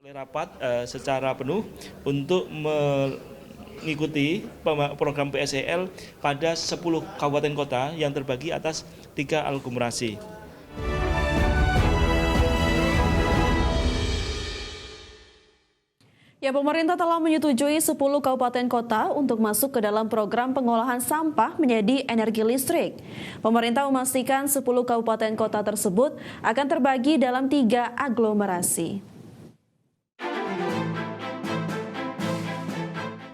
Rapat secara penuh untuk mengikuti program PSEL pada 10 kabupaten kota yang terbagi atas 3 aglomerasi. Ya, pemerintah telah menyetujui 10 kabupaten kota untuk masuk ke dalam program pengolahan sampah menjadi energi listrik. Pemerintah memastikan 10 kabupaten kota tersebut akan terbagi dalam 3 aglomerasi.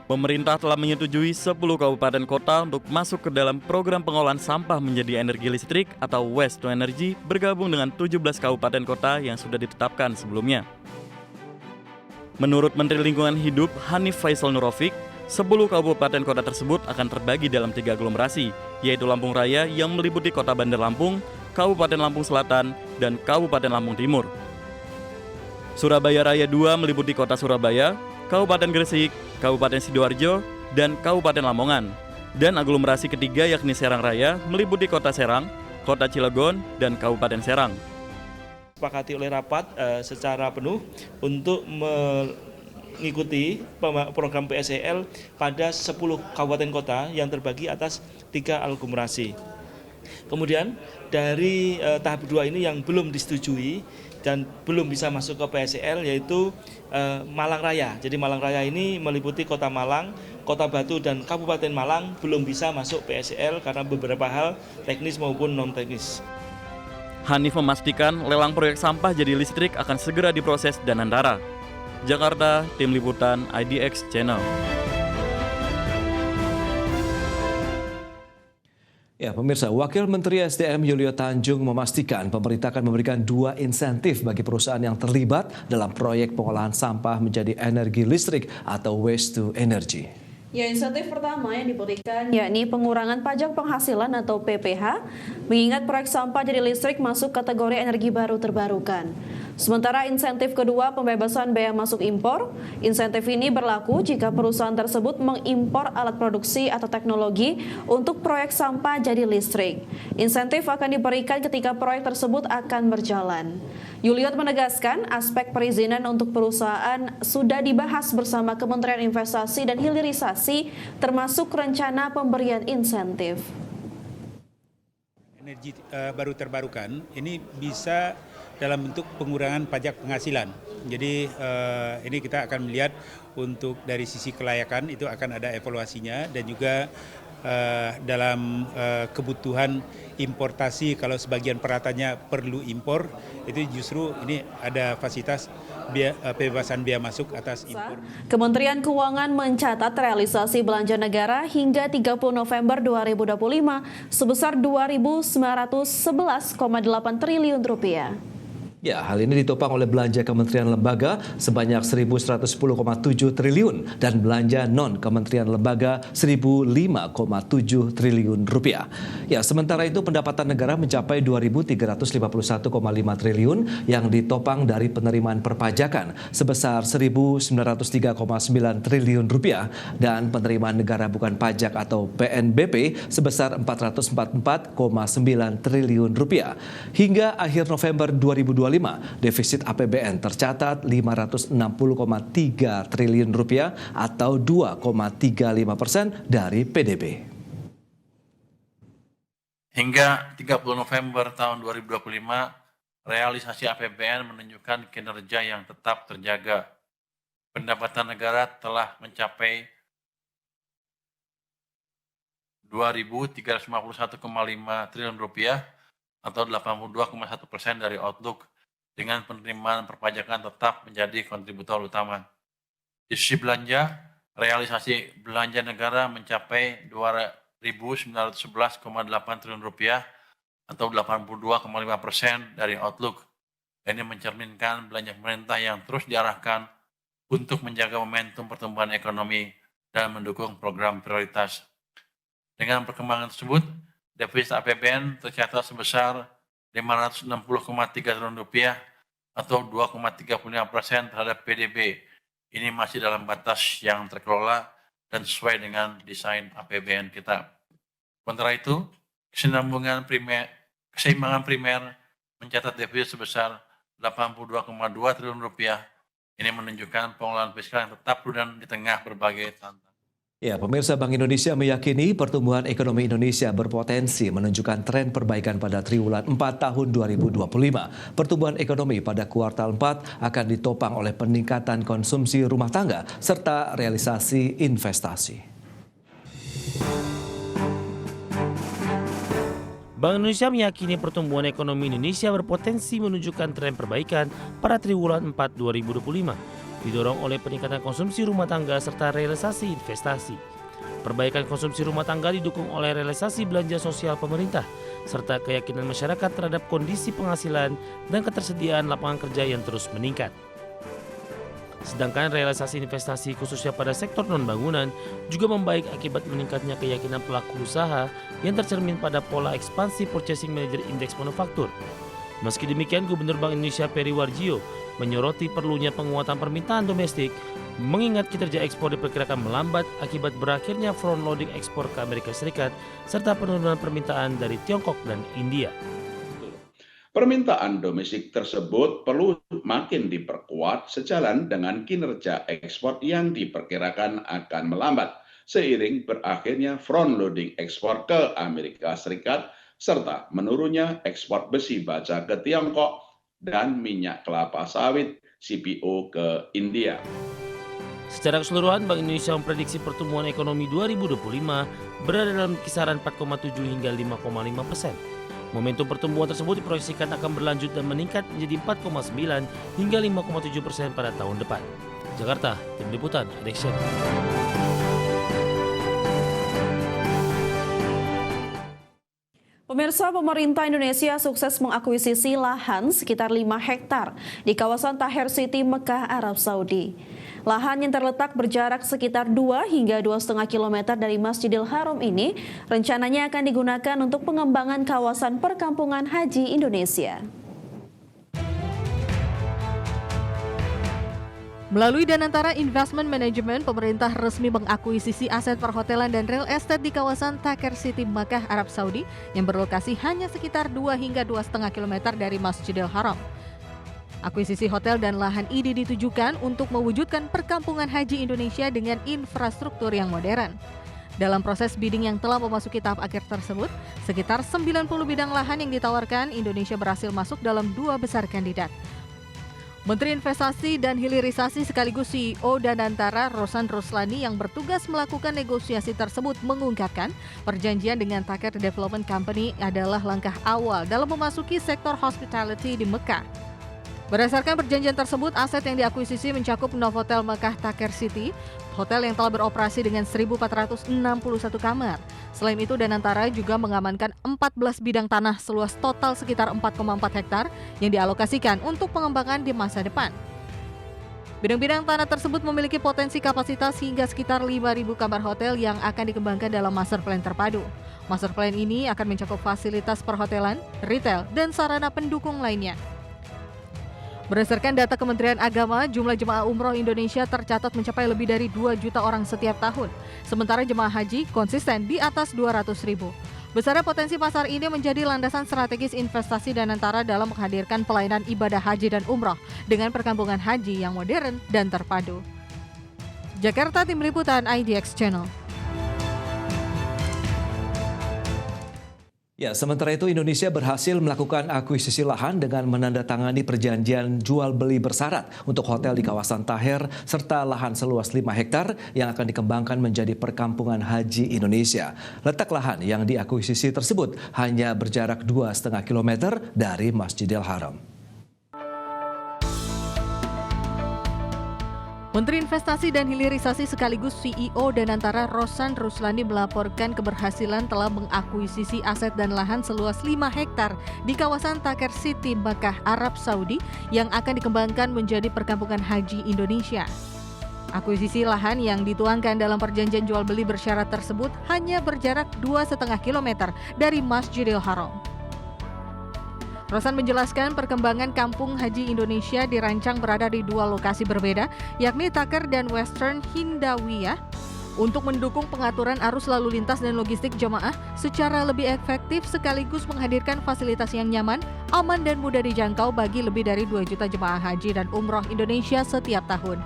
Pemerintah telah menyetujui 10 kabupaten kota untuk masuk ke dalam program pengolahan sampah menjadi energi listrik atau Waste to Energy bergabung dengan 17 kabupaten kota yang sudah ditetapkan sebelumnya. Menurut Menteri Lingkungan Hidup Hanif Faisal Nurofik, 10 kabupaten kota tersebut akan terbagi dalam 3 aglomerasi, yaitu Lampung Raya yang meliputi Kota Bandar Lampung, Kabupaten Lampung Selatan, dan Kabupaten Lampung Timur. Surabaya Raya 2 meliputi Kota Surabaya, Kabupaten Gresik, Kabupaten Sidoarjo, dan Kabupaten Lamongan. Dan aglomerasi ketiga yakni Serang Raya meliputi Kota Serang, Kota Cilegon, dan Kabupaten Serang. Disepakati oleh rapat secara penuh untuk mengikuti program PSEL pada 10 kabupaten kota yang terbagi atas 3 aglomerasi. Kemudian dari tahap 2 ini yang belum disetujui dan belum bisa masuk ke PSEL yaitu Malang Raya. Jadi Malang Raya ini meliputi Kota Malang, Kota Batu, dan Kabupaten Malang belum bisa masuk PSEL karena beberapa hal teknis maupun non-teknis. Hanif memastikan lelang proyek sampah jadi listrik akan segera diproses dan antara. Jakarta, Tim Liputan IDX Channel. Ya, pemirsa, Wakil Menteri SDM Yulio Tanjung memastikan pemerintah akan memberikan 2 insentif bagi perusahaan yang terlibat dalam proyek pengolahan sampah menjadi energi listrik atau waste to energy. Ya, insentif pertama yang diberikan yakni pengurangan pajak penghasilan atau PPH, mengingat proyek sampah jadi listrik masuk kategori energi baru terbarukan. Sementara insentif kedua pembebasan bea masuk impor, insentif ini berlaku jika perusahaan tersebut mengimpor alat produksi atau teknologi untuk proyek sampah jadi listrik. Insentif akan diberikan ketika proyek tersebut akan berjalan. Yuliot menegaskan aspek perizinan untuk perusahaan sudah dibahas bersama Kementerian Investasi dan Hilirisasi termasuk rencana pemberian insentif. Energi baru terbarukan ini bisa dalam bentuk pengurangan pajak penghasilan. Jadi ini kita akan melihat untuk dari sisi kelayakan itu akan ada evaluasinya dan juga dalam kebutuhan importasi kalau sebagian peralatannya perlu impor itu justru ini ada fasilitas pembebasan biaya masuk atas impor. Kementerian Keuangan mencatat realisasi belanja negara hingga 30 November 2025 sebesar Rp2.911,8 triliun. Ya, hal ini ditopang oleh belanja kementerian lembaga sebanyak Rp1.110,7 triliun dan belanja non-kementerian lembaga Rp1.005,7 triliun. Ya, sementara itu pendapatan negara mencapai Rp2.351,5 triliun yang ditopang dari penerimaan perpajakan sebesar Rp1.903,9 triliun dan penerimaan negara bukan pajak atau PNBP sebesar Rp444,9 triliun. Hingga akhir November 2025, defisit APBN tercatat Rp560,3 triliun atau 2,35% dari PDB. Hingga 30 November tahun 2025, realisasi APBN menunjukkan kinerja yang tetap terjaga. Pendapatan negara telah mencapai Rp2.351,5 triliun atau 82,1% dari outlook, dengan penerimaan perpajakan tetap menjadi kontributor utama. Di sisi belanja, realisasi belanja negara mencapai Rp2.911,8 triliun atau 82,5% dari outlook. Ini mencerminkan belanja pemerintah yang terus diarahkan untuk menjaga momentum pertumbuhan ekonomi dan mendukung program prioritas. Dengan perkembangan tersebut, defisit APBN tercatat sebesar Rp560,3 triliun atau 2,35% terhadap PDB. Ini masih dalam batas yang terkelola dan sesuai dengan desain APBN kita. Sementara itu, keseimbangan primer mencatat defisit sebesar Rp82,2 triliun Ini menunjukkan pengelolaan fiskal yang tetap prudent di tengah berbagai tantangan. Ya, pemirsa, Bank Indonesia meyakini pertumbuhan ekonomi Indonesia berpotensi menunjukkan tren perbaikan pada triwulan 4 tahun 2025. Pertumbuhan ekonomi pada kuartal 4 akan ditopang oleh peningkatan konsumsi rumah tangga serta realisasi investasi. Bank Indonesia meyakini pertumbuhan ekonomi Indonesia berpotensi menunjukkan tren perbaikan pada triwulan 4 2025, didorong oleh peningkatan konsumsi rumah tangga serta realisasi investasi. Perbaikan konsumsi rumah tangga didukung oleh realisasi belanja sosial pemerintah, serta keyakinan masyarakat terhadap kondisi penghasilan dan ketersediaan lapangan kerja yang terus meningkat. Sedangkan realisasi investasi khususnya pada sektor non-bangunan juga membaik akibat meningkatnya keyakinan pelaku usaha yang tercermin pada pola ekspansi Purchasing Manager Index Manufaktur. Meski demikian, Gubernur Bank Indonesia Peri Warjio menyoroti perlunya penguatan permintaan domestik, mengingat kinerja ekspor diperkirakan melambat akibat berakhirnya front loading ekspor ke Amerika Serikat serta penurunan permintaan dari Tiongkok dan India. Permintaan domestik tersebut perlu makin diperkuat sejalan dengan kinerja ekspor yang diperkirakan akan melambat seiring berakhirnya front loading ekspor ke Amerika Serikat serta menurunnya ekspor besi baja ke Tiongkok dan minyak kelapa sawit CPO ke India. Secara keseluruhan, Bank Indonesia memprediksi pertumbuhan ekonomi 2025 berada dalam kisaran 4,7 hingga 5,5%. Momentum pertumbuhan tersebut diproyeksikan akan berlanjut dan meningkat menjadi 4,9 hingga 5,7% pada tahun depan. Jakarta, Tim Liputan, Adection. Pemirsa, pemerintah Indonesia sukses mengakuisisi lahan sekitar 5 hektar di kawasan Tahir City, Mekah, Arab Saudi. Lahan yang terletak berjarak sekitar 2 hingga 2,5 km dari Masjidil Haram ini rencananya akan digunakan untuk pengembangan kawasan perkampungan haji Indonesia. Melalui Danantara Investment Management, pemerintah resmi mengakuisisi aset perhotelan dan real estate di kawasan Tahir City, Makkah, Arab Saudi yang berlokasi hanya sekitar 2 hingga 2,5 km dari Masjidil Haram. Akuisisi hotel dan lahan ini ditujukan untuk mewujudkan perkampungan haji Indonesia dengan infrastruktur yang modern. Dalam proses bidding yang telah memasuki tahap akhir tersebut, sekitar 90 bidang lahan yang ditawarkan, Indonesia berhasil masuk dalam 2 besar kandidat. Menteri Investasi dan Hilirisasi sekaligus CEO Danantara, Rosan Ruslani, yang bertugas melakukan negosiasi tersebut mengungkapkan perjanjian dengan Tahir Development Company adalah langkah awal dalam memasuki sektor hospitality di Mekah. Berdasarkan perjanjian tersebut, aset yang diakuisisi mencakup Novotel Mekah Tahir City, hotel yang telah beroperasi dengan 1.461 kamar. Selain itu, Danantara juga mengamankan 14 bidang tanah seluas total sekitar 4,4 hektar yang dialokasikan untuk pengembangan di masa depan. Bidang-bidang tanah tersebut memiliki potensi kapasitas hingga sekitar 5.000 kamar hotel yang akan dikembangkan dalam master plan terpadu. Master plan ini akan mencakup fasilitas perhotelan, retail, dan sarana pendukung lainnya. Berdasarkan data Kementerian Agama, jumlah jemaah umroh Indonesia tercatat mencapai lebih dari 2 juta orang setiap tahun. Sementara jemaah haji konsisten di atas 200.000. Besarnya potensi pasar ini menjadi landasan strategis investasi Danantara dalam menghadirkan pelayanan ibadah haji dan umroh dengan perkampungan haji yang modern dan terpadu. Jakarta, Tim Liputan IDX Channel. Ya, sementara itu Indonesia berhasil melakukan akuisisi lahan dengan menandatangani perjanjian jual beli bersyarat untuk hotel di kawasan Tahir serta lahan seluas 5 hektar yang akan dikembangkan menjadi perkampungan haji Indonesia. Letak lahan yang diakuisisi tersebut hanya berjarak 2,5 km dari Masjidil Haram. Menteri Investasi dan Hilirisasi sekaligus CEO Danantara, Rosan Ruslani, melaporkan keberhasilan telah mengakuisisi aset dan lahan seluas 5 hektar di kawasan Tahir City, Makkah, Arab Saudi yang akan dikembangkan menjadi perkampungan haji Indonesia. Akuisisi lahan yang dituangkan dalam perjanjian jual beli bersyarat tersebut hanya berjarak 2,5 km dari Masjidil Haram. Rosan menjelaskan perkembangan kampung haji Indonesia dirancang berada di 2 lokasi berbeda, yakni Tahir dan Western Hindawiyah. untuk mendukung pengaturan arus lalu lintas dan logistik jemaah secara lebih efektif sekaligus menghadirkan fasilitas yang nyaman, aman dan mudah dijangkau bagi lebih dari 2 juta jemaah haji dan umroh Indonesia setiap tahun.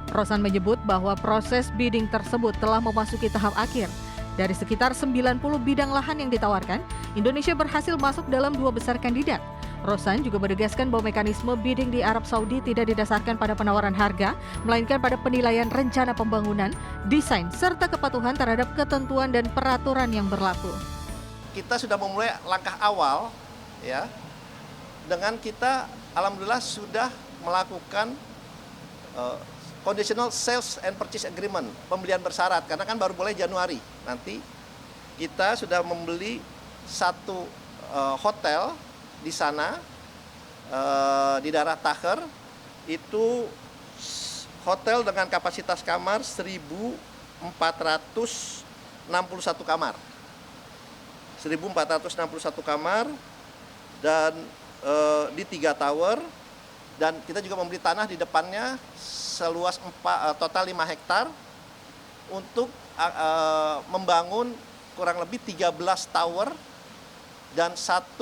Rosan menyebut bahwa proses bidding tersebut telah memasuki tahap akhir. Dari sekitar 90 bidang lahan yang ditawarkan, Indonesia berhasil masuk dalam 2 besar kandidat. Rosan juga menegaskan bahwa mekanisme bidding di Arab Saudi tidak didasarkan pada penawaran harga, melainkan pada penilaian rencana pembangunan, desain, serta kepatuhan terhadap ketentuan dan peraturan yang berlaku. Kita sudah memulai langkah awal, ya, dengan kita alhamdulillah sudah melakukan conditional sales and purchase agreement, pembelian bersyarat, karena kan baru mulai Januari. Nanti kita sudah membeli 1 hotel di sana, di daerah Taher, itu hotel dengan kapasitas kamar 1.461 kamar. 1.461 kamar dan di 3 tower, dan kita juga membeli tanah di depannya seluas total 5 hektar untuk membangun kurang lebih 13 tower dan 1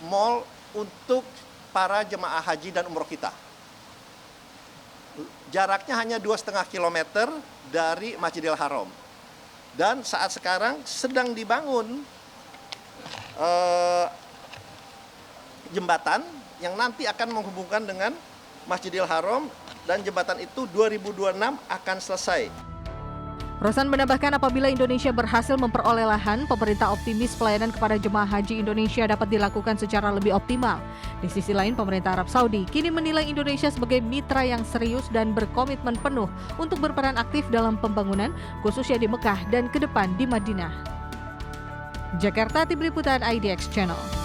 mall untuk para jemaah haji dan umroh kita. Jaraknya hanya 2,5 km dari Masjidil Haram. Dan saat sekarang sedang dibangun jembatan yang nanti akan menghubungkan dengan Masjidil Haram, dan jembatan itu 2026 akan selesai. Rosan menambahkan apabila Indonesia berhasil memperoleh lahan, pemerintah optimis pelayanan kepada jemaah haji Indonesia dapat dilakukan secara lebih optimal. Di sisi lain, pemerintah Arab Saudi kini menilai Indonesia sebagai mitra yang serius dan berkomitmen penuh untuk berperan aktif dalam pembangunan, khususnya di Mekah dan ke depan di Madinah. Jakarta, Tim Liputan IDX Channel.